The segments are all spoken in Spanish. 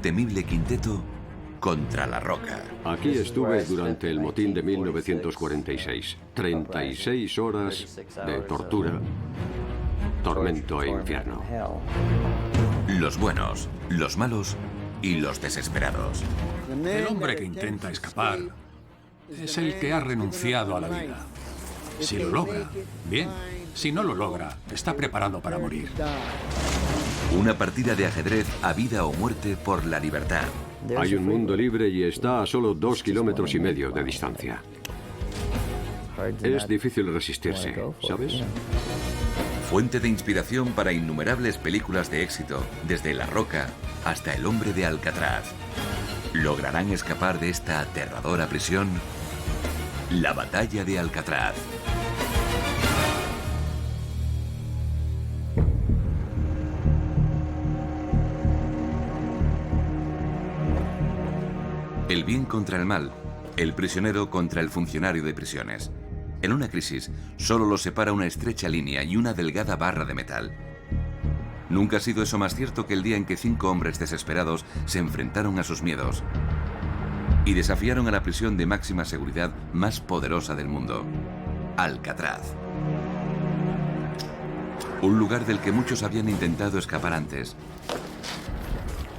temible quinteto contra la roca. Aquí estuve durante el motín de 1946. 36 horas de tortura, tormento e infierno. Los buenos, los malos y los desesperados. El hombre que intenta escapar es el que ha renunciado a la vida. Si lo logra, bien. Si no lo logra, está preparado para morir. Una partida de ajedrez a vida o muerte por la libertad. Hay un mundo libre y está a solo 2,5 kilómetros de distancia. Es difícil resistirse, ¿sabes? Fuente de inspiración para innumerables películas de éxito, desde La Roca hasta El hombre de Alcatraz. ¿Lograrán escapar de esta aterradora prisión? La batalla de Alcatraz. El bien contra el mal, el prisionero contra el funcionario de prisiones. En una crisis, solo los separa una estrecha línea y una delgada barra de metal. Nunca ha sido eso más cierto que el día en que 5 hombres desesperados se enfrentaron a sus miedos y desafiaron a la prisión de máxima seguridad más poderosa del mundo, Alcatraz. Un lugar del que muchos habían intentado escapar antes.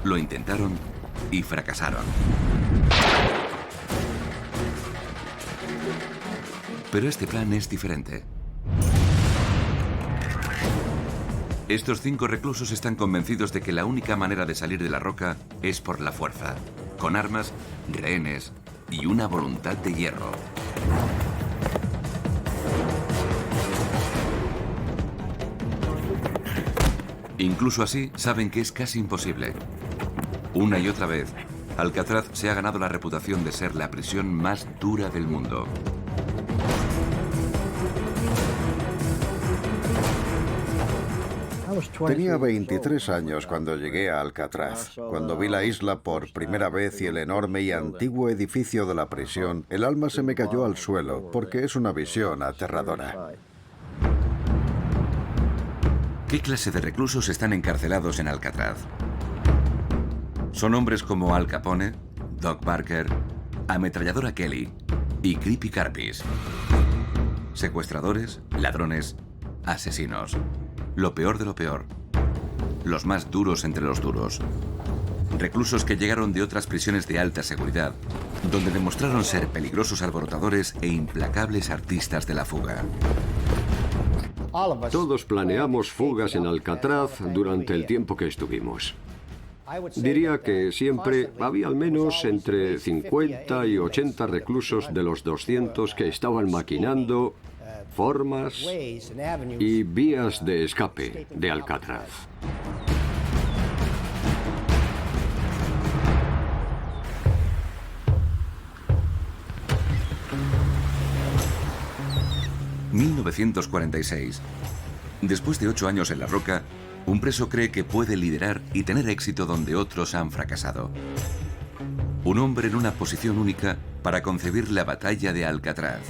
Lo intentaron y fracasaron. Pero este plan es diferente. Estos 5 reclusos están convencidos de que la única manera de salir de la roca es por la fuerza, con armas, rehenes y una voluntad de hierro. Incluso así, saben que es casi imposible. Una y otra vez, Alcatraz se ha ganado la reputación de ser la prisión más dura del mundo. Tenía 23 años cuando llegué a Alcatraz. Cuando vi la isla por primera vez y el enorme y antiguo edificio de la prisión, el alma se me cayó al suelo, porque es una visión aterradora. ¿Qué clase de reclusos están encarcelados en Alcatraz? Son hombres como Al Capone, Doc Barker, Ametralladora Kelly y Creepy Karpis. Secuestradores, ladrones, asesinos. Lo peor de lo peor. Los más duros entre los duros. Reclusos que llegaron de otras prisiones de alta seguridad, donde demostraron ser peligrosos alborotadores e implacables artistas de la fuga. Todos planeamos fugas en Alcatraz durante el tiempo que estuvimos. Diría que siempre había al menos entre 50 y 80 reclusos de los 200 que estaban maquinando formas y vías de escape de Alcatraz. ...1946... Después de 8 años en la roca, un preso cree que puede liderar y tener éxito donde otros han fracasado. Un hombre en una posición única para concebir la batalla de Alcatraz.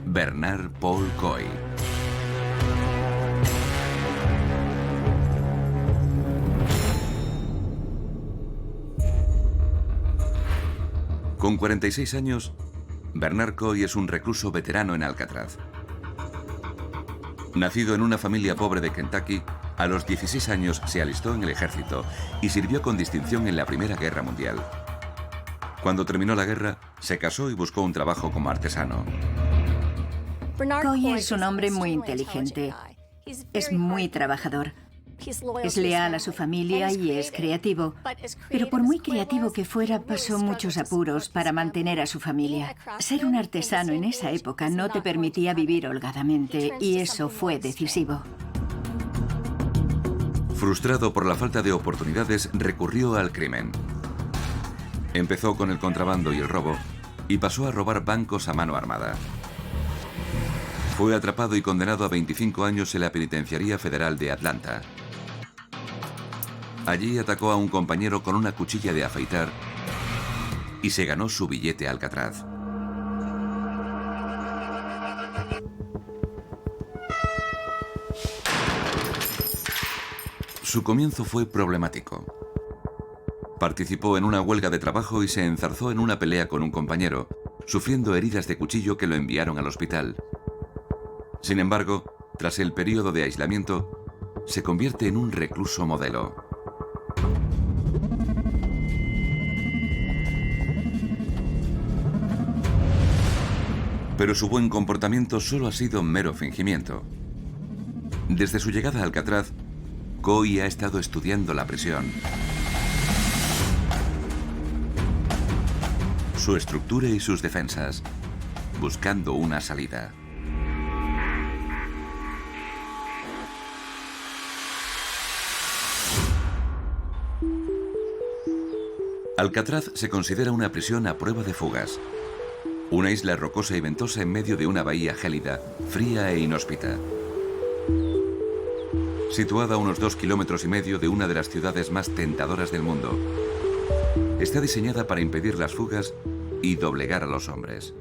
Bernard Paul Coy. Con 46 años, Bernard Coy es un recluso veterano en Alcatraz. Nacido en una familia pobre de Kentucky, a los 16 años se alistó en el ejército y sirvió con distinción en la Primera Guerra Mundial. Cuando terminó la guerra, se casó y buscó un trabajo como artesano. Coy es un hombre muy inteligente. Es muy trabajador. Es leal a su familia y es creativo. Pero por muy creativo que fuera, pasó muchos apuros para mantener a su familia. Ser un artesano en esa época no te permitía vivir holgadamente y eso fue decisivo. Frustrado por la falta de oportunidades, recurrió al crimen. Empezó con el contrabando y el robo y pasó a robar bancos a mano armada. Fue atrapado y condenado a 25 años en la Penitenciaría Federal de Atlanta. Allí atacó a un compañero con una cuchilla de afeitar y se ganó su billete a Alcatraz. Su comienzo fue problemático. Participó en una huelga de trabajo y se enzarzó en una pelea con un compañero, sufriendo heridas de cuchillo que lo enviaron al hospital. Sin embargo, tras el periodo de aislamiento, se convierte en un recluso modelo. Pero su buen comportamiento solo ha sido mero fingimiento. Desde su llegada a Alcatraz, Coy ha estado estudiando la prisión, su estructura y sus defensas, buscando una salida. Alcatraz se considera una prisión a prueba de fugas. Una isla rocosa y ventosa en medio de una bahía gélida, fría e inhóspita. Situada a unos 2,5 kilómetros de una de las ciudades más tentadoras del mundo, está diseñada para impedir las fugas y doblegar a los hombres.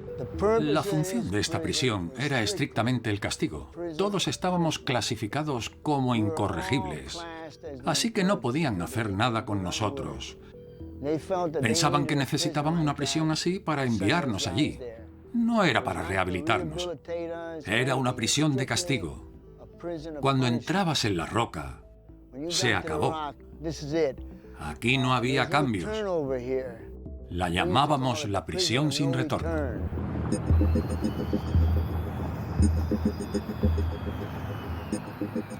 La función de esta prisión era estrictamente el castigo. Todos estábamos clasificados como incorregibles, así que no podían hacer nada con nosotros. Pensaban que necesitaban una prisión así para enviarnos allí. No era para rehabilitarnos. Era una prisión de castigo. Cuando entrabas en la roca, se acabó. Aquí no había cambios. La llamábamos la prisión sin retorno.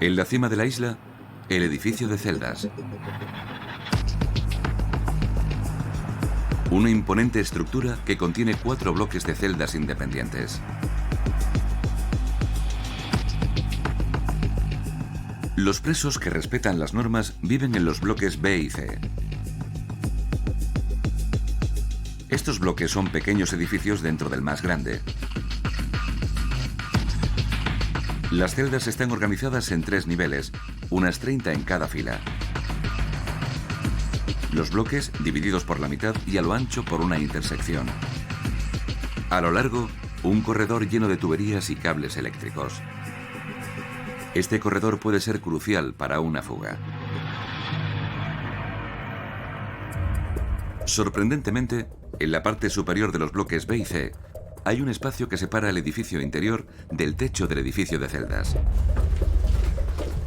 En la cima de la isla, el edificio de celdas. Una imponente estructura que contiene 4 bloques de celdas independientes. Los presos que respetan las normas viven en los bloques B y C. Estos bloques son pequeños edificios dentro del más grande. Las celdas están organizadas en 3 niveles, unas 30 en cada fila. Los bloques divididos por la mitad y a lo ancho por una intersección. A lo largo, un corredor lleno de tuberías y cables eléctricos. Este corredor puede ser crucial para una fuga. Sorprendentemente, en la parte superior de los bloques B y C, hay un espacio que separa el edificio interior del techo del edificio de celdas.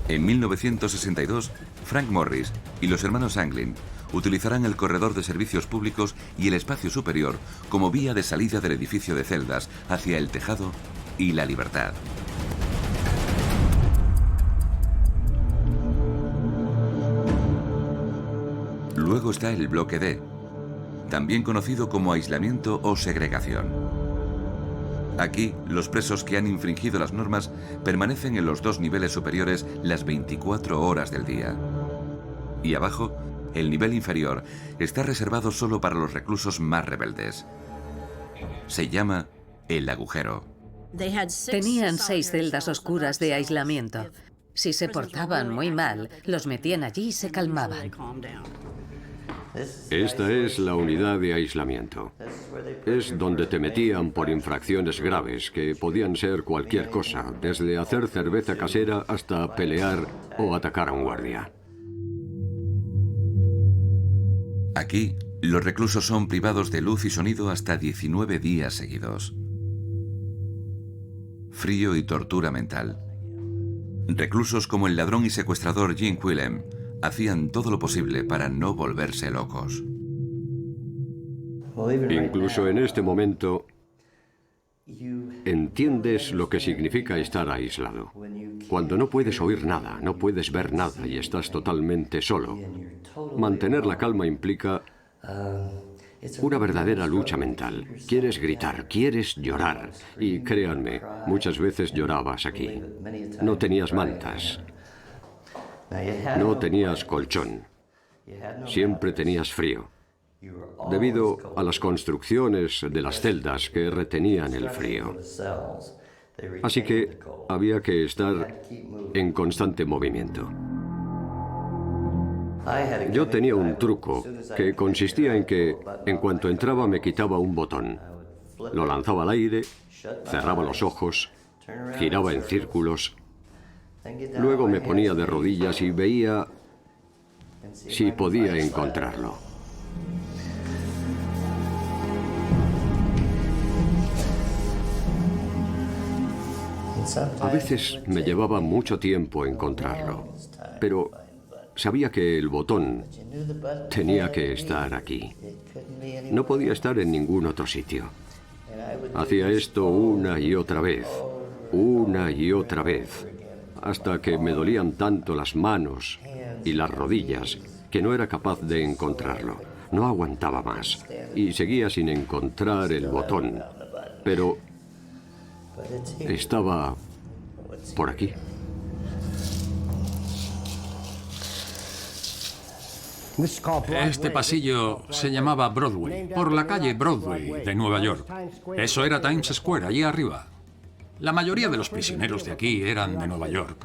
En 1962, Frank Morris y los hermanos Anglin utilizarán el corredor de servicios públicos y el espacio superior como vía de salida del edificio de celdas hacia el tejado y la libertad. Luego está el bloque D, también conocido como aislamiento o segregación. Aquí, los presos que han infringido las normas permanecen en los 2 niveles superiores las 24 horas del día. Y abajo, el nivel inferior está reservado solo para los reclusos más rebeldes. Se llama el agujero. Tenían 6 celdas oscuras de aislamiento. Si se portaban muy mal, los metían allí y se calmaban. Esta es la unidad de aislamiento. Es donde te metían por infracciones graves, que podían ser cualquier cosa, desde hacer cerveza casera hasta pelear o atacar a un guardia. Aquí, los reclusos son privados de luz y sonido hasta 19 días seguidos. Frío y tortura mental. Reclusos como el ladrón y secuestrador Jim Quillen hacían todo lo posible para no volverse locos. Incluso en este momento, entiendes lo que significa estar aislado. Cuando no puedes oír nada, no puedes ver nada y estás totalmente solo. Mantener la calma implica una verdadera lucha mental. Quieres gritar, quieres llorar. Y créanme, muchas veces llorabas aquí. No tenías mantas. No tenías colchón. Siempre tenías frío, debido a las construcciones de las celdas que retenían el frío. Así que había que estar en constante movimiento. Yo tenía un truco que consistía en que, en cuanto entraba, me quitaba un botón. Lo lanzaba al aire, cerraba los ojos, giraba en círculos. Luego me ponía de rodillas y veía si podía encontrarlo. A veces me llevaba mucho tiempo encontrarlo, pero sabía que el botón tenía que estar aquí. No podía estar en ningún otro sitio. Hacía esto una y otra vez, hasta que me dolían tanto las manos y las rodillas que no era capaz de encontrarlo. No aguantaba más y seguía sin encontrar el botón, pero estaba por aquí. Este pasillo se llamaba Broadway, por la calle Broadway de Nueva York. Eso era Times Square, allí arriba. La mayoría de los prisioneros de aquí eran de Nueva York.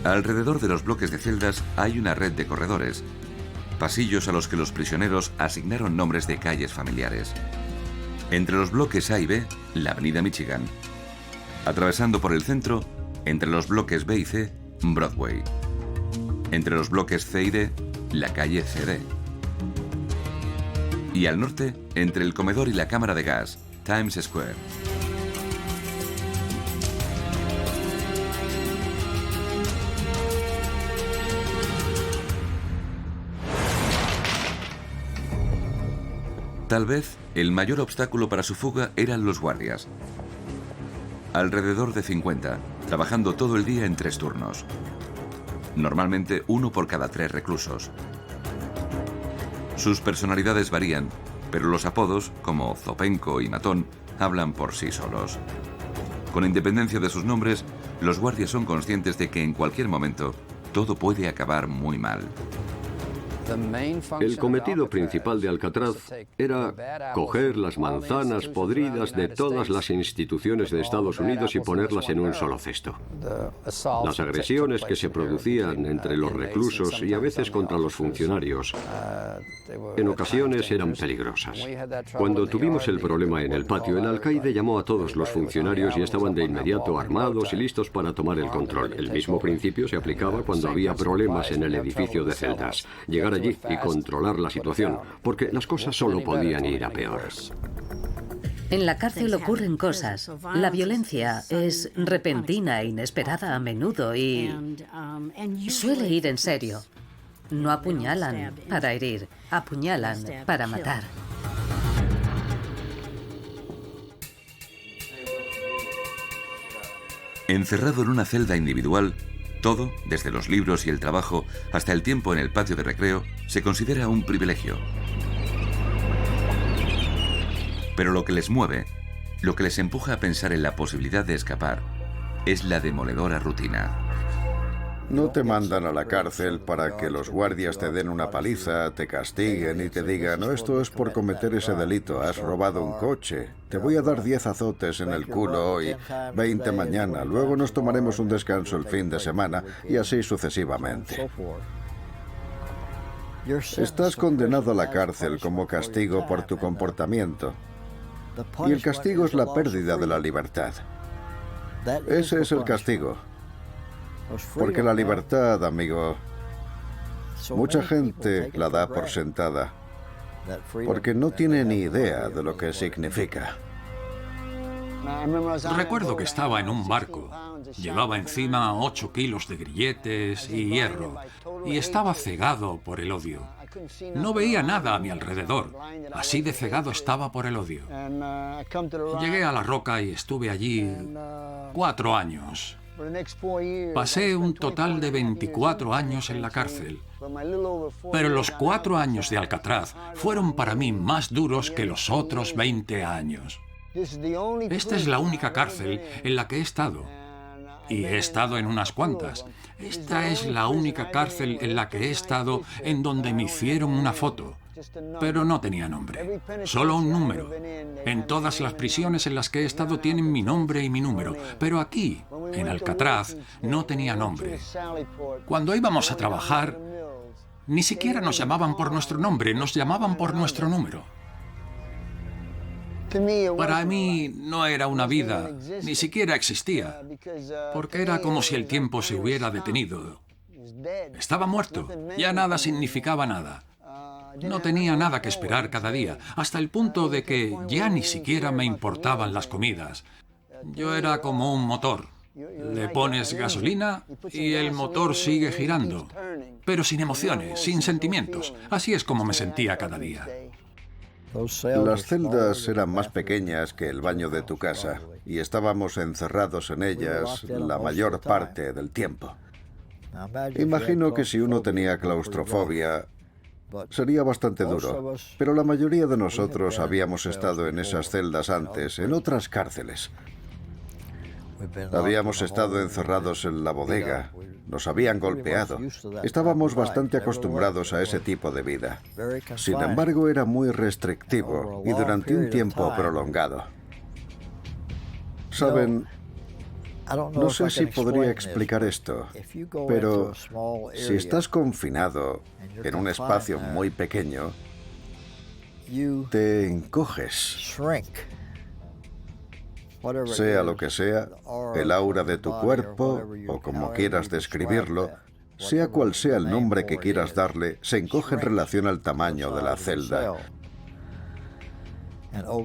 Alrededor de los bloques de celdas hay una red de corredores, pasillos a los que los prisioneros asignaron nombres de calles familiares. Entre los bloques A y B, la avenida Michigan. Atravesando por el centro, entre los bloques B y C, Broadway. Entre los bloques C y D, la calle CD. Y al norte, entre el comedor y la cámara de gas, Times Square. Tal vez el mayor obstáculo para su fuga eran los guardias. Alrededor de 50, trabajando todo el día en 3 turnos. Normalmente 1 por cada 3 reclusos. Sus personalidades varían, pero los apodos, como Zopenco y Matón, hablan por sí solos. Con independencia de sus nombres, los guardias son conscientes de que en cualquier momento todo puede acabar muy mal. El cometido principal de Alcatraz era coger las manzanas podridas de todas las instituciones de Estados Unidos y ponerlas en un solo cesto. Las agresiones que se producían entre los reclusos y a veces contra los funcionarios, en ocasiones eran peligrosas. Cuando tuvimos el problema en el patio, el alcaide llamó a todos los funcionarios y estaban de inmediato armados y listos para tomar el control. El mismo principio se aplicaba cuando había problemas en el edificio de celdas. Llegar allí y controlar la situación, porque las cosas solo podían ir a peor. En la cárcel ocurren cosas. La violencia es repentina e inesperada a menudo y suele ir en serio. No apuñalan para herir, apuñalan para matar. Encerrado en una celda individual, todo, desde los libros y el trabajo hasta el tiempo en el patio de recreo, se considera un privilegio. Pero lo que les mueve, lo que les empuja a pensar en la posibilidad de escapar, es la demoledora rutina. No te mandan a la cárcel para que los guardias te den una paliza, te castiguen y te digan, no, esto es por cometer ese delito, has robado un coche, te voy a dar 10 azotes en el culo hoy, 20 mañana, luego nos tomaremos un descanso el fin de semana y así sucesivamente. Estás condenado a la cárcel como castigo por tu comportamiento y el castigo es la pérdida de la libertad. Ese es el castigo. Porque la libertad, amigo, mucha gente la da por sentada, porque no tiene ni idea de lo que significa. Recuerdo que estaba en un barco. Llevaba encima 8 kilos de grilletes y hierro, y estaba cegado por el odio. No veía nada a mi alrededor, así de cegado estaba por el odio. Llegué a la roca y estuve allí 4 años. Pasé un total de 24 años en la cárcel, pero los 4 años de Alcatraz fueron para mí más duros que los otros 20 años. Esta es la única cárcel en la que he estado, y he estado en unas cuantas. Esta es la única cárcel en la que he estado en donde me hicieron una foto, pero no tenía nombre, solo un número. En todas las prisiones en las que he estado tienen mi nombre y mi número, pero aquí, en Alcatraz, no tenía nombre. Cuando íbamos a trabajar, ni siquiera nos llamaban por nuestro nombre, nos llamaban por nuestro número. Para mí no era una vida, ni siquiera existía, porque era como si el tiempo se hubiera detenido. Estaba muerto, ya nada significaba nada. No tenía nada que esperar cada día, hasta el punto de que ya ni siquiera me importaban las comidas. Yo era como un motor. Le pones gasolina y el motor sigue girando, pero sin emociones, sin sentimientos. Así es como me sentía cada día. Las celdas eran más pequeñas que el baño de tu casa y estábamos encerrados en ellas la mayor parte del tiempo. Imagino que si uno tenía claustrofobia, sería bastante duro, pero la mayoría de nosotros habíamos estado en esas celdas antes, en otras cárceles. Habíamos estado encerrados en la bodega, nos habían golpeado. Estábamos bastante acostumbrados a ese tipo de vida. Sin embargo, era muy restrictivo y durante un tiempo prolongado. Saben, no sé si podría explicar esto, pero si estás confinado en un espacio muy pequeño, te encoges. Sea lo que sea, el aura de tu cuerpo, o como quieras describirlo, sea cual sea el nombre que quieras darle, se encoge en relación al tamaño de la celda.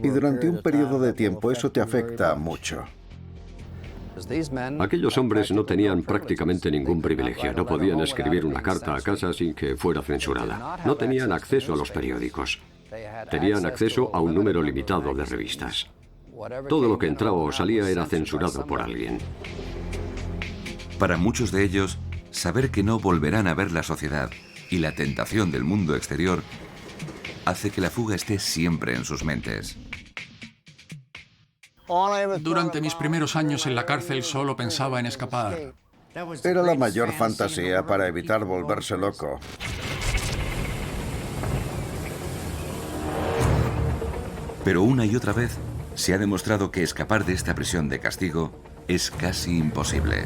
Y durante un periodo de tiempo eso te afecta mucho. Aquellos hombres no tenían prácticamente ningún privilegio. No podían escribir una carta a casa sin que fuera censurada. No tenían acceso a los periódicos. Tenían acceso a un número limitado de revistas. Todo lo que entraba o salía era censurado por alguien. Para muchos de ellos, saber que no volverán a ver la sociedad y la tentación del mundo exterior hace que la fuga esté siempre en sus mentes. Durante mis primeros años en la cárcel solo pensaba en escapar. Era la mayor fantasía para evitar volverse loco. Pero una y otra vez se ha demostrado que escapar de esta prisión de castigo es casi imposible.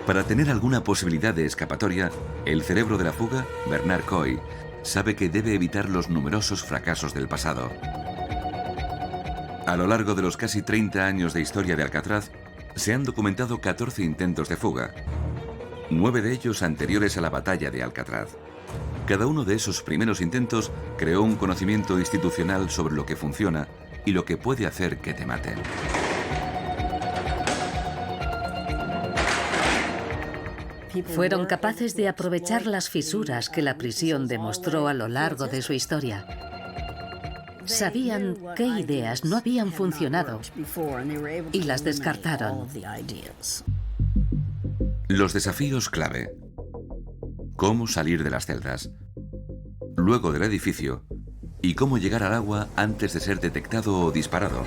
Para tener alguna posibilidad de escapatoria, el cerebro de la fuga, Bernard Coy, sabe que debe evitar los numerosos fracasos del pasado. A lo largo de los casi 30 años de historia de Alcatraz, se han documentado 14 intentos de fuga, 9 de ellos anteriores a la batalla de Alcatraz. Cada uno de esos primeros intentos creó un conocimiento institucional sobre lo que funciona y lo que puede hacer que te maten. Fueron capaces de aprovechar las fisuras que la prisión demostró a lo largo de su historia. Sabían qué ideas no habían funcionado y las descartaron. Los desafíos clave. Cómo salir de las celdas, luego del edificio, y cómo llegar al agua antes de ser detectado o disparado.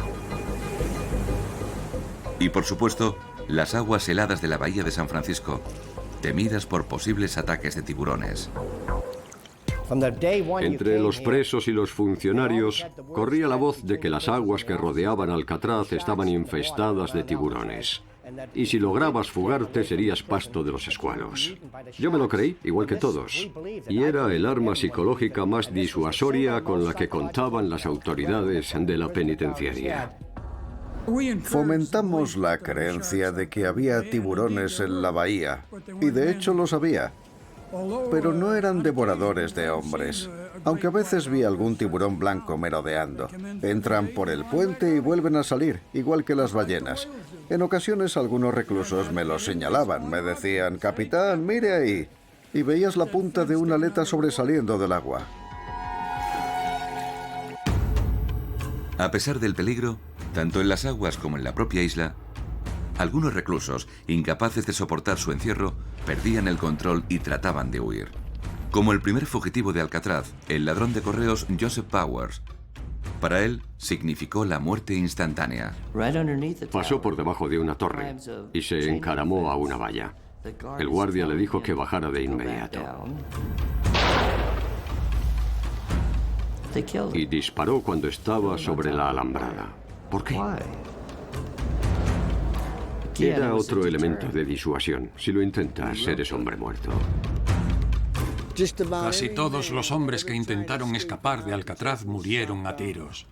Y por supuesto, las aguas heladas de la bahía de San Francisco, temidas por posibles ataques de tiburones. Entre los presos y los funcionarios corría la voz de que las aguas que rodeaban Alcatraz estaban infestadas de tiburones. Y si lograbas fugarte serías pasto de los escualos. Yo me lo creí, igual que todos. Y era el arma psicológica más disuasoria con la que contaban las autoridades de la penitenciaria. Fomentamos la creencia de que había tiburones en la bahía, y de hecho los había. Pero no eran devoradores de hombres, aunque a veces vi algún tiburón blanco merodeando. Entran por el puente y vuelven a salir, igual que las ballenas. En ocasiones algunos reclusos me lo señalaban, me decían, «Capitán, mire ahí», y veías la punta de una aleta sobresaliendo del agua. A pesar del peligro, tanto en las aguas como en la propia isla, algunos reclusos, incapaces de soportar su encierro, perdían el control y trataban de huir. Como el primer fugitivo de Alcatraz, el ladrón de correos Joseph Powers. Para él, significó la muerte instantánea. Pasó por debajo de una torre y se encaramó a una valla. El guardia le dijo que bajara de inmediato. Y disparó cuando estaba sobre la alambrada. ¿Por qué? Era otro elemento de disuasión. Si lo intentas, eres hombre muerto. Casi todos los hombres que intentaron escapar de Alcatraz murieron a tiros.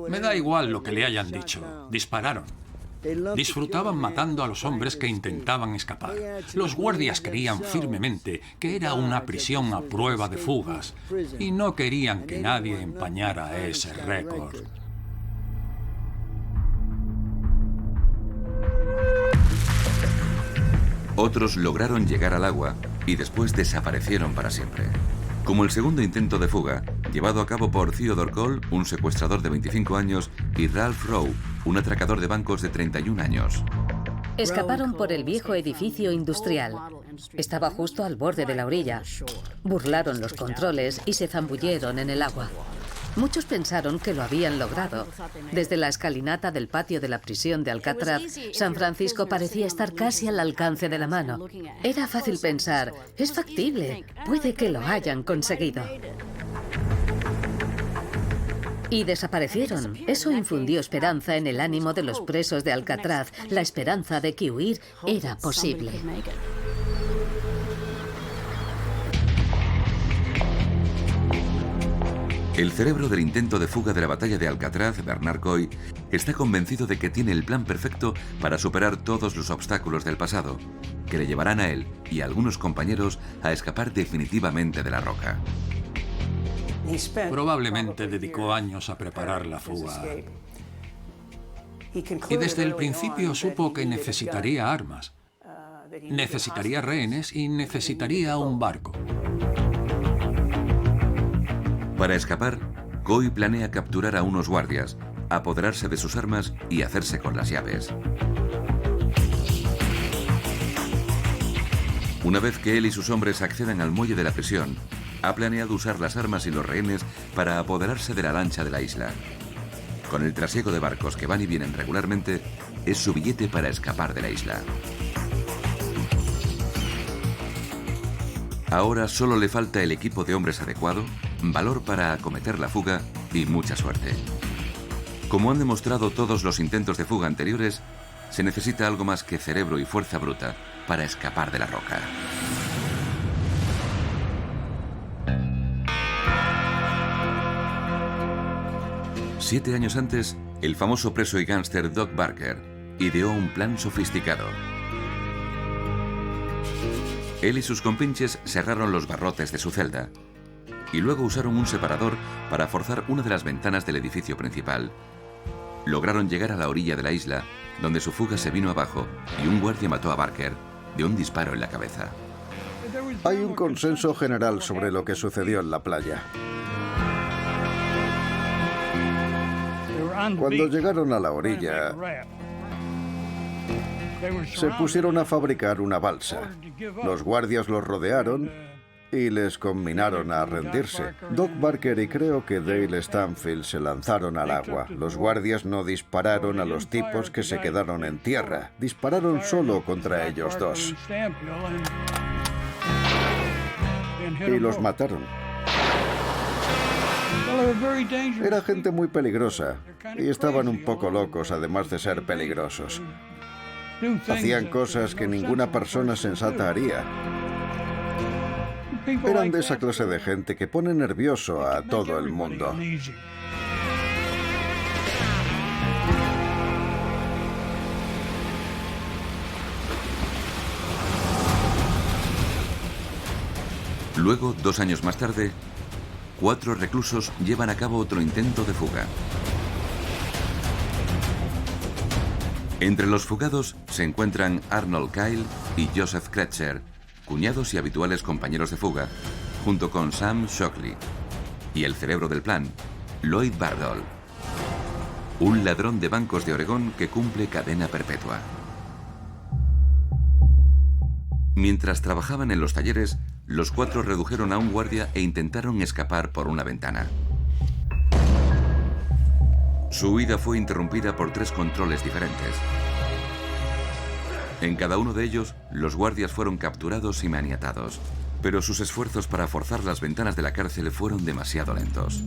Me da igual lo que le hayan dicho. Dispararon. Disfrutaban matando a los hombres que intentaban escapar. Los guardias creían firmemente que era una prisión a prueba de fugas y no querían que nadie empañara ese récord. Otros lograron llegar al agua y después desaparecieron para siempre. Como el segundo intento de fuga, llevado a cabo por Theodore Cole, un secuestrador de 25 años, y Ralph Rowe, un atracador de bancos de 31 años. Escaparon por el viejo edificio industrial. Estaba justo al borde de la orilla. Burlaron los controles y se zambulleron en el agua. Muchos pensaron que lo habían logrado. Desde la escalinata del patio de la prisión de Alcatraz, San Francisco parecía estar casi al alcance de la mano. Era fácil pensar, es factible, puede que lo hayan conseguido. Y desaparecieron. Eso infundió esperanza en el ánimo de los presos de Alcatraz, la esperanza de que huir era posible. El cerebro del intento de fuga de la batalla de Alcatraz, Bernard Coy, está convencido de que tiene el plan perfecto para superar todos los obstáculos del pasado, que le llevarán a él y a algunos compañeros a escapar definitivamente de la roca. Probablemente dedicó años a preparar la fuga. Y desde el principio supo que necesitaría armas, necesitaría rehenes y necesitaría un barco. Para escapar, Coy planea capturar a unos guardias, apoderarse de sus armas y hacerse con las llaves. Una vez que él y sus hombres accedan al muelle de la prisión, ha planeado usar las armas y los rehenes para apoderarse de la lancha de la isla. Con el trasiego de barcos que van y vienen regularmente, es su billete para escapar de la isla. Ahora solo le falta el equipo de hombres adecuado, valor para acometer la fuga y mucha suerte. Como han demostrado todos los intentos de fuga anteriores, se necesita algo más que cerebro y fuerza bruta para escapar de la roca. Siete años antes, el famoso preso y gángster Doc Barker ideó un plan sofisticado. Él y sus compinches cerraron los barrotes de su celda y luego usaron un separador para forzar una de las ventanas del edificio principal. Lograron llegar a la orilla de la isla, donde su fuga se vino abajo y un guardia mató a Barker de un disparo en la cabeza. Hay un consenso general sobre lo que sucedió en la playa. Cuando llegaron a la orilla, se pusieron a fabricar una balsa. Los guardias los rodearon y les conminaron a rendirse. Doc Barker y creo que Dale Stanfield se lanzaron al agua. Los guardias no dispararon a los tipos que se quedaron en tierra. Dispararon solo contra ellos dos. Y los mataron. Era gente muy peligrosa y estaban un poco locos, además de ser peligrosos. Hacían cosas que ninguna persona sensata haría. Eran de esa clase de gente que pone nervioso a todo el mundo. Luego, 2 años más tarde, 4 reclusos llevan a cabo otro intento de fuga. Entre los fugados se encuentran Arnold Kyle y Joseph Kretzer, cuñados y habituales compañeros de fuga, junto con Sam Shockley, y el cerebro del plan, Lloyd Bardol, un ladrón de bancos de Oregón que cumple cadena perpetua. Mientras trabajaban en los talleres, los 4 redujeron a un guardia e intentaron escapar por una ventana. Su huida fue interrumpida por 3 controles diferentes. En cada uno de ellos, los guardias fueron capturados y maniatados, pero sus esfuerzos para forzar las ventanas de la cárcel fueron demasiado lentos.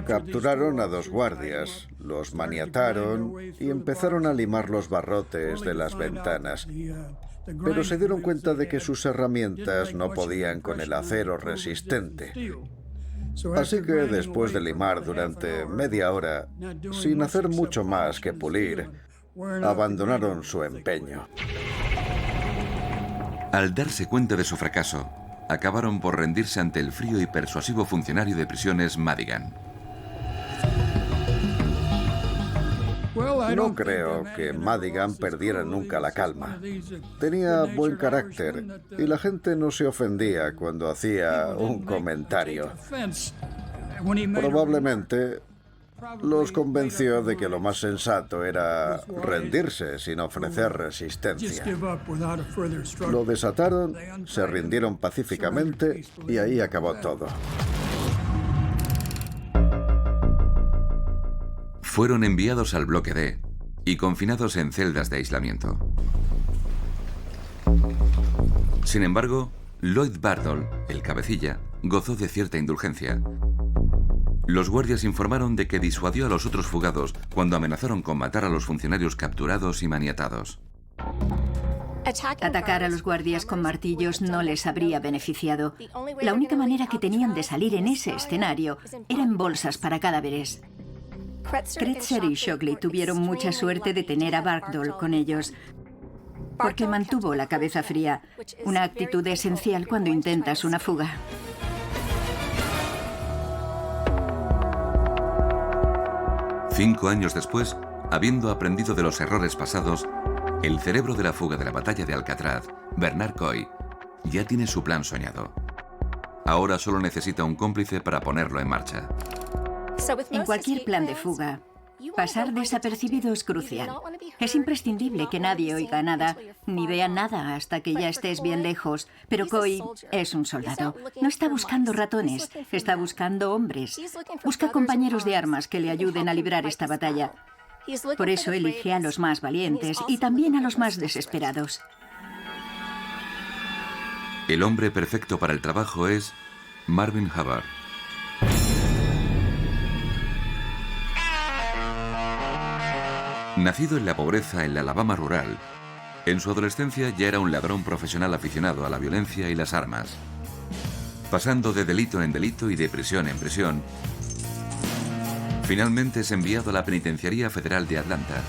Capturaron a 2 guardias, los maniataron y empezaron a limar los barrotes de las ventanas. Pero se dieron cuenta de que sus herramientas no podían con el acero resistente. Así que después de limar durante media hora, sin hacer mucho más que pulir, abandonaron su empeño. Al darse cuenta de su fracaso, acabaron por rendirse ante el frío y persuasivo funcionario de prisiones Madigan. No creo que Madigan perdiera nunca la calma. Tenía buen carácter y la gente no se ofendía cuando hacía un comentario. Probablemente los convenció de que lo más sensato era rendirse sin ofrecer resistencia. Lo desataron, se rindieron pacíficamente y ahí acabó todo. Fueron enviados al bloque D y confinados en celdas de aislamiento. Sin embargo, Lloyd Bardol, el cabecilla, gozó de cierta indulgencia. Los guardias informaron de que disuadió a los otros fugados cuando amenazaron con matar a los funcionarios capturados y maniatados. Atacar a los guardias con martillos no les habría beneficiado. La única manera que tenían de salir en ese escenario era en bolsas para cadáveres. Kreutzer y Shockley tuvieron mucha suerte de tener a Bardol con ellos, porque mantuvo la cabeza fría, una actitud esencial cuando intentas una fuga. Cinco años después, habiendo aprendido de los errores pasados, el cerebro de la fuga de la batalla de Alcatraz, Bernard Coy, ya tiene su plan soñado. Ahora solo necesita un cómplice para ponerlo en marcha. En cualquier plan de fuga, pasar desapercibido es crucial. Es imprescindible que nadie oiga nada, ni vea nada hasta que ya estés bien lejos. Pero Coy es un soldado. No está buscando ratones, está buscando hombres. Busca compañeros de armas que le ayuden a librar esta batalla. Por eso elige a los más valientes y también a los más desesperados. El hombre perfecto para el trabajo es Marvin Hubbard. Nacido en la pobreza en la Alabama rural, en su adolescencia ya era un ladrón profesional aficionado a la violencia y las armas. Pasando de delito en delito y de prisión en prisión, finalmente es enviado a la Penitenciaría Federal de Atlanta,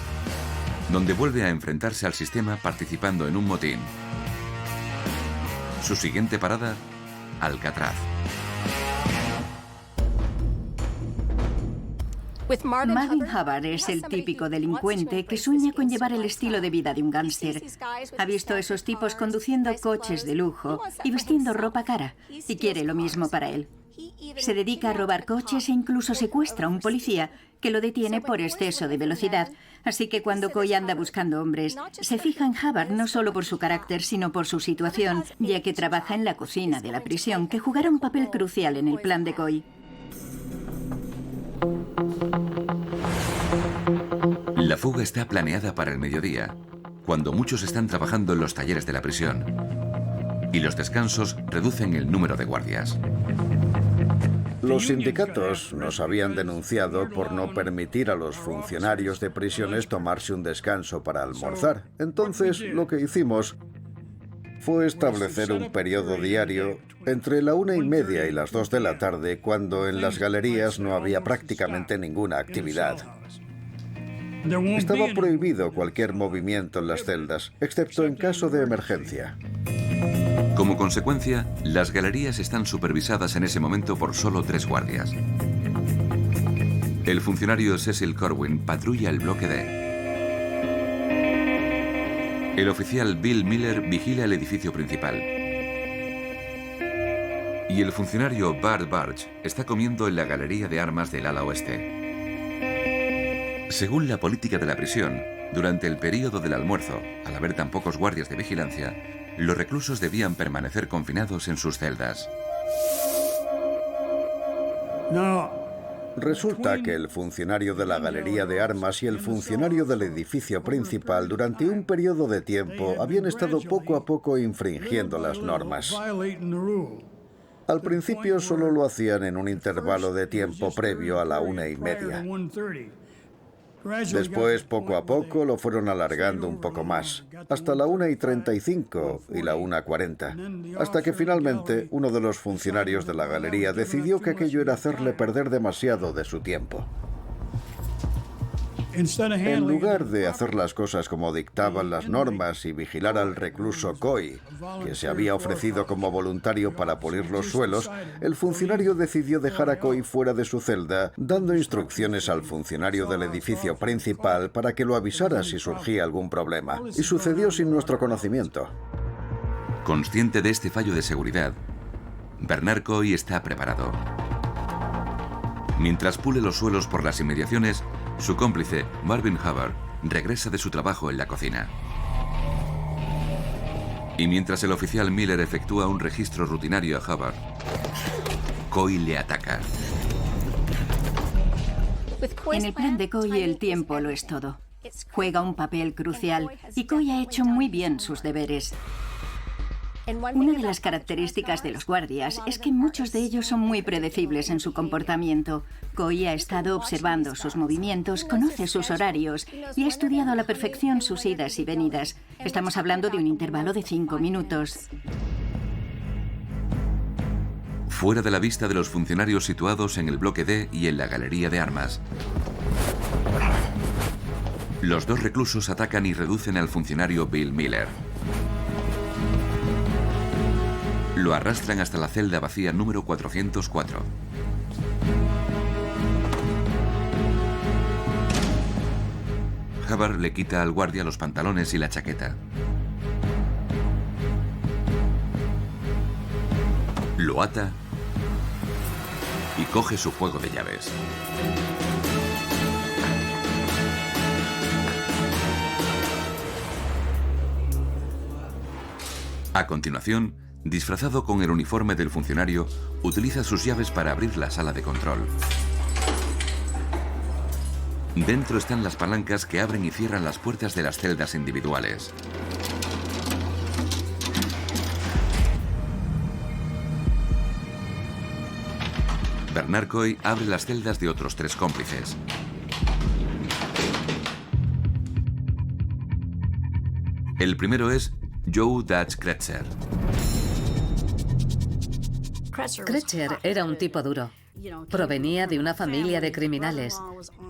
donde vuelve a enfrentarse al sistema participando en un motín. Su siguiente parada, Alcatraz. Marvin Hubbard es el típico delincuente que sueña con llevar el estilo de vida de un gángster. Ha visto a esos tipos conduciendo coches de lujo y vistiendo ropa cara, y quiere lo mismo para él. Se dedica a robar coches e incluso secuestra a un policía que lo detiene por exceso de velocidad. Así que cuando Coy anda buscando hombres, se fija en Hubbard no solo por su carácter, sino por su situación, ya que trabaja en la cocina de la prisión, que jugará un papel crucial en el plan de Coy. La fuga está planeada para el mediodía, cuando muchos están trabajando en los talleres de la prisión, y los descansos reducen el número de guardias. Los sindicatos nos habían denunciado por no permitir a los funcionarios de prisiones tomarse un descanso para almorzar. Entonces, lo que hicimos fue establecer un periodo diario entre la 1:30 y las 2 de la tarde, cuando en las galerías no había prácticamente ninguna actividad. Estaba prohibido cualquier movimiento en las celdas, excepto en caso de emergencia. Como consecuencia, las galerías están supervisadas en ese momento por solo 3 guardias. El funcionario Cecil Corwin patrulla el bloque D. El oficial Bill Miller vigila el edificio principal. Y el funcionario Bart Barch está comiendo en la galería de armas del ala oeste. Según la política de la prisión, durante el período del almuerzo, al haber tan pocos guardias de vigilancia, los reclusos debían permanecer confinados en sus celdas. Resulta que el funcionario de la galería de armas y el funcionario del edificio principal durante un periodo de tiempo habían estado poco a poco infringiendo las normas. Al principio solo lo hacían en un intervalo de tiempo previo a la 1:30. Después, poco a poco, lo fueron alargando un poco más, hasta la 1:35 y la 1:40, hasta que finalmente uno de los funcionarios de la galería decidió que aquello era hacerle perder demasiado de su tiempo. En lugar de hacer las cosas como dictaban las normas y vigilar al recluso Coy, que se había ofrecido como voluntario para pulir los suelos, el funcionario decidió dejar a Coy fuera de su celda, dando instrucciones al funcionario del edificio principal para que lo avisara si surgía algún problema. Y sucedió sin nuestro conocimiento. Consciente de este fallo de seguridad, Bernard Coy está preparado. Mientras pule los suelos por las inmediaciones, su cómplice, Marvin Hubbard, regresa de su trabajo en la cocina. Y mientras el oficial Miller efectúa un registro rutinario a Hubbard, Coy le ataca. En el plan de Coy el tiempo lo es todo. Juega un papel crucial y Coy ha hecho muy bien sus deberes. Una de las características de los guardias es que muchos de ellos son muy predecibles en su comportamiento. Coy ha estado observando sus movimientos, conoce sus horarios y ha estudiado a la perfección sus idas y venidas. Estamos hablando de un intervalo de 5 minutos. Fuera de la vista de los funcionarios situados en el bloque D y en la galería de armas, los dos reclusos atacan y reducen al funcionario Bill Miller. Lo arrastran hasta la celda vacía número 404. Hubbard le quita al guardia los pantalones y la chaqueta. Lo ata y coge su juego de llaves. A continuación, disfrazado con el uniforme del funcionario, utiliza sus llaves para abrir la sala de control. Dentro están las palancas que abren y cierran las puertas de las celdas individuales. Bernard Coy abre las celdas de otros 3 cómplices. El primero es Joe Dutch Kretzer. Kretzer era un tipo duro. Provenía de una familia de criminales.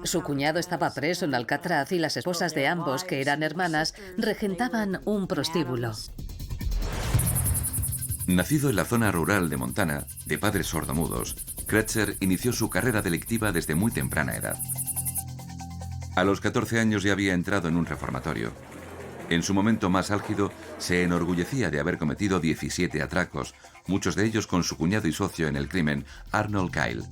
Su cuñado estaba preso en Alcatraz y las esposas de ambos, que eran hermanas, regentaban un prostíbulo. Nacido en la zona rural de Montana, de padres sordomudos, Kretzer inició su carrera delictiva desde muy temprana edad. A los 14 años ya había entrado en un reformatorio. En su momento más álgido, se enorgullecía de haber cometido 17 atracos, muchos de ellos con su cuñado y socio en el crimen, Arnold Kyle.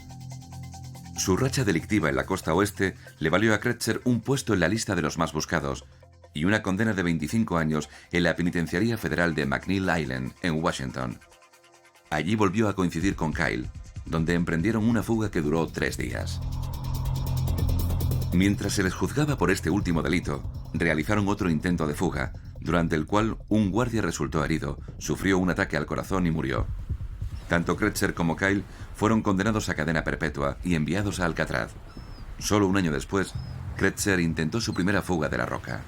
Su racha delictiva en la costa oeste le valió a Kretzer un puesto en la lista de los más buscados y una condena de 25 años en la penitenciaría federal de McNeil Island, en Washington. Allí volvió a coincidir con Kyle, donde emprendieron una fuga que duró 3 días. Mientras se les juzgaba por este último delito, realizaron otro intento de fuga, durante el cual un guardia resultó herido, sufrió un ataque al corazón y murió. Tanto Kretzer como Kyle fueron condenados a cadena perpetua y enviados a Alcatraz. Solo un año después, Kretzer intentó su primera fuga de la roca.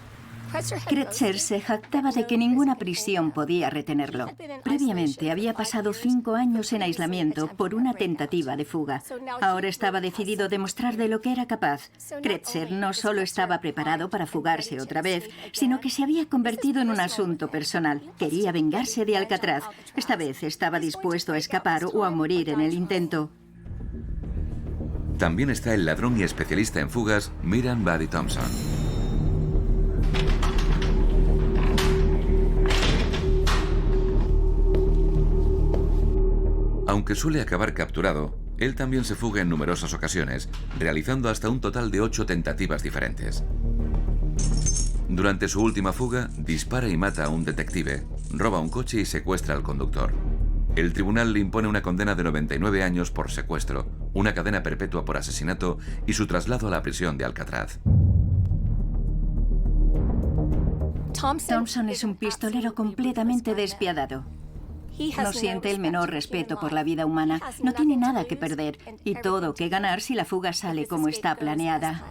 Kretzer se jactaba de que ninguna prisión podía retenerlo. Previamente había pasado 5 años en aislamiento por una tentativa de fuga. Ahora estaba decidido a demostrar de lo que era capaz. Kretzer no solo estaba preparado para fugarse otra vez, sino que se había convertido en un asunto personal. Quería vengarse de Alcatraz. Esta vez estaba dispuesto a escapar o a morir en el intento. También está el ladrón y especialista en fugas, Myron Buddy Thompson. Aunque suele acabar capturado, él también se fuga en numerosas ocasiones, realizando hasta un total de 8 tentativas diferentes. Durante su última fuga, dispara y mata a un detective, roba un coche y secuestra al conductor. El tribunal le impone una condena de 99 años por secuestro, una cadena perpetua por asesinato y su traslado a la prisión de Alcatraz. Thompson es un pistolero completamente despiadado. No siente el menor respeto por la vida humana, no tiene nada que perder y todo que ganar si la fuga sale como está planeada.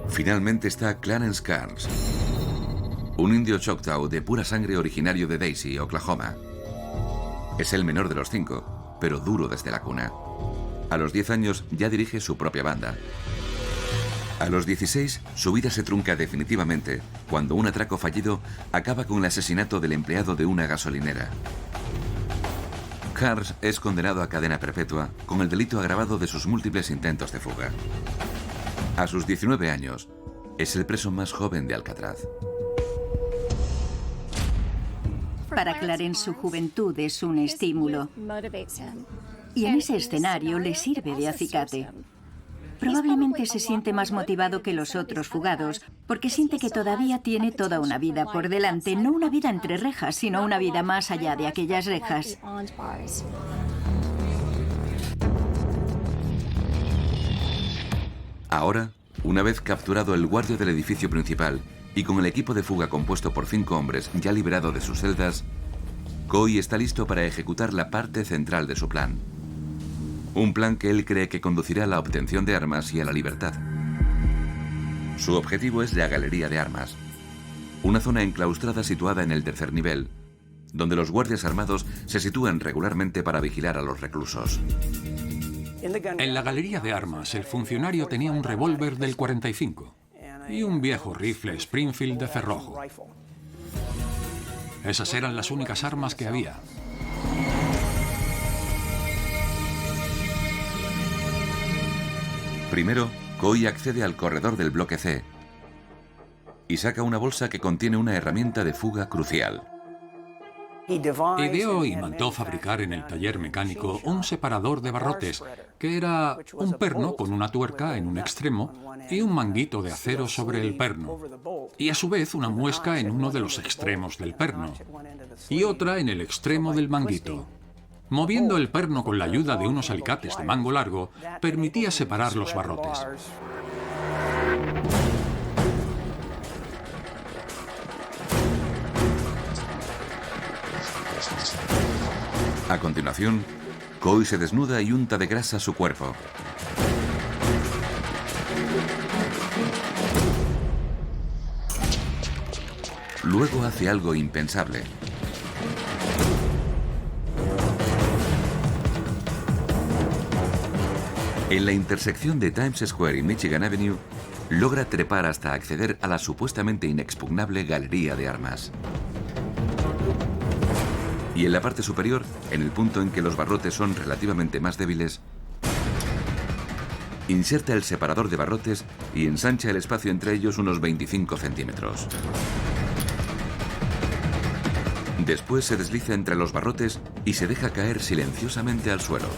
Finalmente está Clarence Carnes, un indio Choctaw de pura sangre originario de Daisy, Oklahoma. Es el menor de los 5, pero duro desde la cuna. A los 10 años ya dirige su propia banda. A los 16, su vida se trunca definitivamente cuando un atraco fallido acaba con el asesinato del empleado de una gasolinera. Karsh es condenado a cadena perpetua con el delito agravado de sus múltiples intentos de fuga. A sus 19 años, es el preso más joven de Alcatraz. Para Clarence, su juventud es un estímulo. Y en ese escenario le sirve de acicate. Probablemente se siente más motivado que los otros fugados, porque siente que todavía tiene toda una vida por delante, no una vida entre rejas, sino una vida más allá de aquellas rejas. Ahora, una vez capturado el guardia del edificio principal y con el equipo de fuga compuesto por 5 hombres ya liberado de sus celdas, Coy está listo para ejecutar la parte central de su plan. Un plan que él cree que conducirá a la obtención de armas y a la libertad. Su objetivo es la Galería de Armas, una zona enclaustrada situada en el 3er nivel, donde los guardias armados se sitúan regularmente para vigilar a los reclusos. En la Galería de Armas, el funcionario tenía un revólver del 45 y un viejo rifle Springfield de cerrojo. Esas eran las únicas armas que había. Primero, Coy accede al corredor del bloque C y saca una bolsa que contiene una herramienta de fuga crucial. Ideó y mandó fabricar en el taller mecánico un separador de barrotes, que era un perno con una tuerca en un extremo y un manguito de acero sobre el perno, y a su vez una muesca en uno de los extremos del perno, y otra en el extremo del manguito. Moviendo el perno con la ayuda de unos alicates de mango largo, permitía separar los barrotes. A continuación, Coy se desnuda y unta de grasa su cuerpo. Luego hace algo impensable. En la intersección de Times Square y Michigan Avenue, logra trepar hasta acceder a la supuestamente inexpugnable Galería de Armas. Y en la parte superior, en el punto en que los barrotes son relativamente más débiles, inserta el separador de barrotes y ensancha el espacio entre ellos unos 25 centímetros. Después se desliza entre los barrotes y se deja caer silenciosamente al suelo.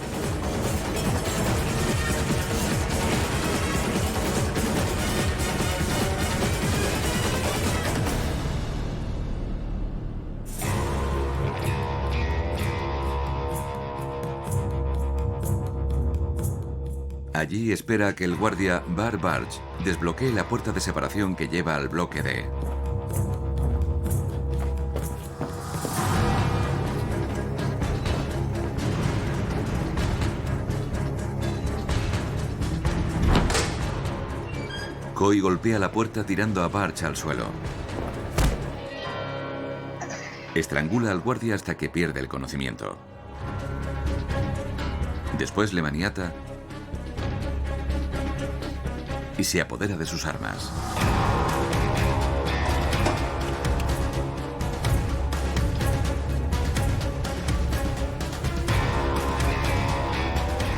Allí espera a que el guardia Bar Barge desbloquee la puerta de separación que lleva al bloque D. Coy golpea la puerta tirando a Barge al suelo. Estrangula al guardia hasta que pierde el conocimiento. Después le maniata y se apodera de sus armas.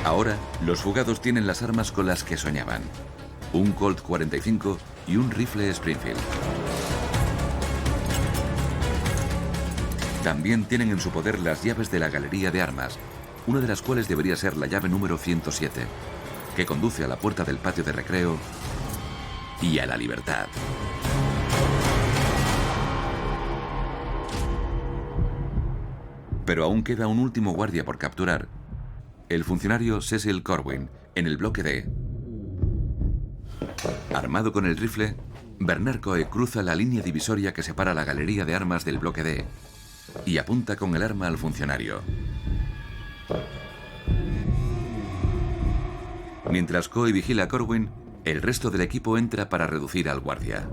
Ahora, los fugados tienen las armas con las que soñaban: un Colt 45 y un rifle Springfield. También tienen en su poder las llaves de la Galería de Armas, una de las cuales debería ser la llave número 107, que conduce a la puerta del patio de recreo y a la libertad. Pero aún queda un último guardia por capturar: el funcionario Cecil Corwin, en el bloque D. Armado con el rifle, Bernard Coy cruza la línea divisoria que separa la Galería de Armas del bloque D y apunta con el arma al funcionario. Mientras Coy vigila a Corwin, el resto del equipo entra para reducir al guardia.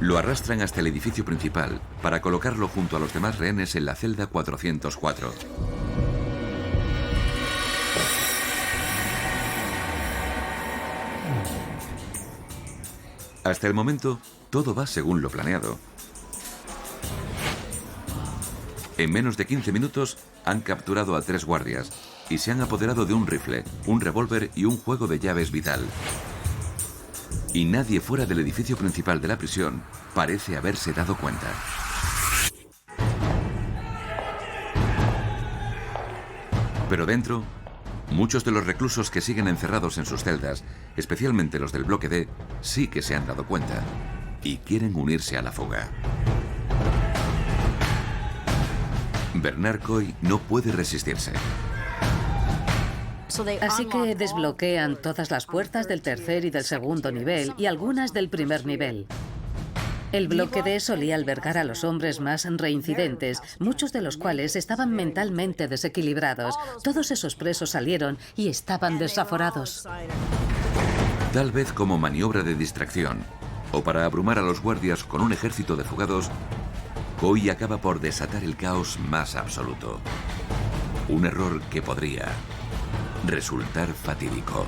Lo arrastran hasta el edificio principal para colocarlo junto a los demás rehenes en la celda 404. Hasta el momento, todo va según lo planeado. En menos de 15 minutos han capturado a 3 guardias y se han apoderado de un rifle, un revólver y un juego de llaves vital. Y nadie fuera del edificio principal de la prisión parece haberse dado cuenta. Pero dentro, muchos de los reclusos que siguen encerrados en sus celdas, especialmente los del bloque D, sí que se han dado cuenta y quieren unirse a la fuga. Bernard Coy no puede resistirse. Así que desbloquean todas las puertas del tercer y del segundo nivel y algunas del primer nivel. El bloque D solía albergar a los hombres más reincidentes, muchos de los cuales estaban mentalmente desequilibrados. Todos esos presos salieron y estaban desaforados. Tal vez como maniobra de distracción o para abrumar a los guardias con un ejército de fugados, Coy acaba por desatar el caos más absoluto. Un error que podría resultar fatídico.